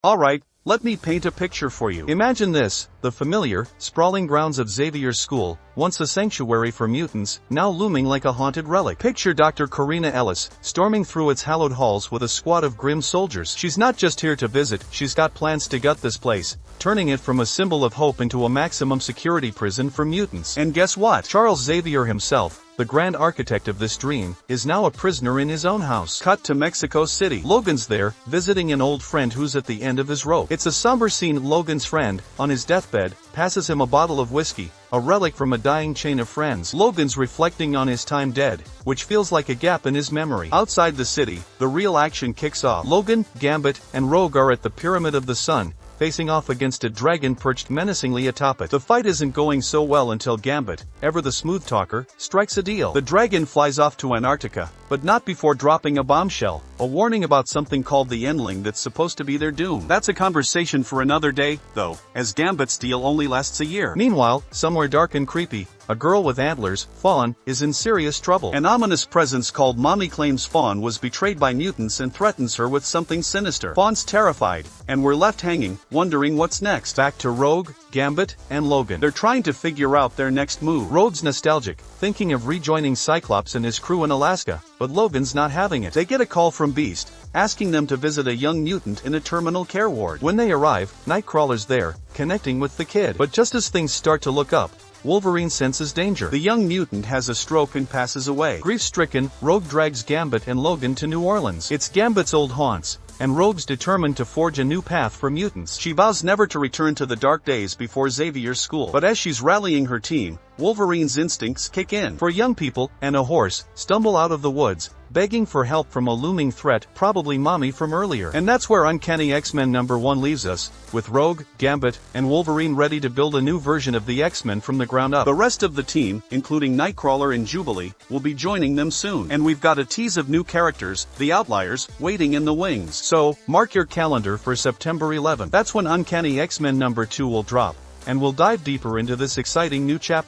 Alright, let me paint a picture for you. Imagine this, the familiar, sprawling grounds of Xavier's school, once a sanctuary for mutants, now looming like a haunted relic. Picture Dr. Corina Ellis, storming through its hallowed halls with a squad of grim soldiers. She's not just here to visit, she's got plans to gut this place, turning it from a symbol of hope into a maximum security prison for mutants. And guess what? Charles Xavier himself, the grand architect of this dream, is now a prisoner in his own house. Cut to Mexico City. Logan's there, visiting an old friend who's at the end of his rope. It's a somber scene. Logan's friend, on his deathbed, passes him a bottle of whiskey, a relic from a dying chain of friends. Logan's reflecting on his time dead, which feels like a gap in his memory. Outside the city, the real action kicks off. Logan, Gambit, and Rogue are at the Pyramid of the Sun, facing off against a dragon perched menacingly atop it. The fight isn't going so well until Gambit, ever the smooth talker, strikes a deal. The dragon flies off to Antarctica, but not before dropping a bombshell, a warning about something called the Endling that's supposed to be their doom. That's a conversation for another day, though, as Gambit's deal only lasts a year. Meanwhile, somewhere dark and creepy, a girl with antlers, Fawn, is in serious trouble. An ominous presence called Mommy claims Fawn was betrayed by mutants and threatens her with something sinister. Fawn's terrified, and we're left hanging, wondering what's next. Back to Rogue, Gambit, and Logan. They're trying to figure out their next move. Rogue's nostalgic, thinking of rejoining Cyclops and his crew in Alaska, but Logan's not having it. They get a call from Beast, asking them to visit a young mutant in a terminal care ward. When they arrive, Nightcrawler's there, connecting with the kid. But just as things start to look up, Wolverine senses danger. The young mutant has a stroke and passes away. Grief-stricken, Rogue drags Gambit and Logan to New Orleans. It's Gambit's old haunts, and Rogue's determined to forge a new path for mutants. She vows never to return to the dark days before Xavier's school. But as she's rallying her team, Wolverine's instincts kick in. For young people, and a horse, stumble out of the woods, begging for help from a looming threat, probably Mommy from earlier. And that's where Uncanny X-Men #1 leaves us, with Rogue, Gambit, and Wolverine ready to build a new version of the X-Men from the ground up. The rest of the team, including Nightcrawler and Jubilee, will be joining them soon. And we've got a tease of new characters, the Outliers, waiting in the wings. So, mark your calendar for September 11th. That's when Uncanny X-Men #2 will drop, and we'll dive deeper into this exciting new chapter.